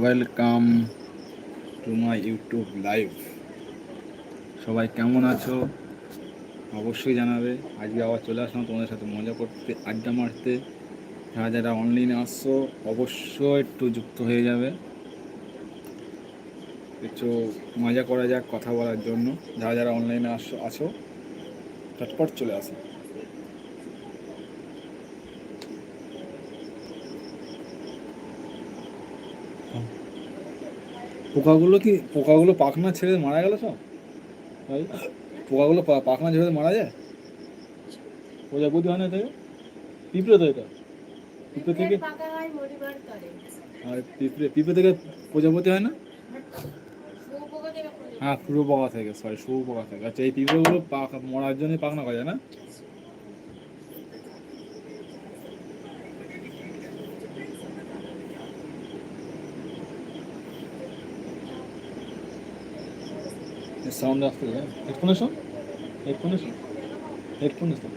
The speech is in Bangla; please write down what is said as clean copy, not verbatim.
Welcome to my YouTube live. সবাই কেমন আছো অবশ্যই জানাবে। আজকে আবার চলে আসলাম তোমাদের সাথে মজা করতে, আড্ডা মারতে। যারা যারা অনলাইনে আসছো অবশ্যই একটু যুক্ত হয়ে যাবে, একটু মজা করা যাক কথা বলার জন্য। যারা যারা অনলাইনে আছো চটপট চলে আসো। পোকাগুলো পাখনা ছেড়ে মারা গেল সব ভাই। পোকাগুলো পাখনা ছেড়ে মারা যায়, প্রজাপতি হয় না থেকে। পিঁপড়ে তো এটা, পিঁপড়ে থেকে আর পিঁপড়ে থেকে প্রজাপতি হয় না। হ্যাঁ, শুঁয়োপোকা থেকে, সরি শুঁয়োপোকা থেকে। আচ্ছা, এই পিঁপড়েগুলো মরার জন্য পাখনা গজায় না। সাউন্ড আসতে হেডফোনে শোন, হেডফোনে শোন, হেডফোনে শোন।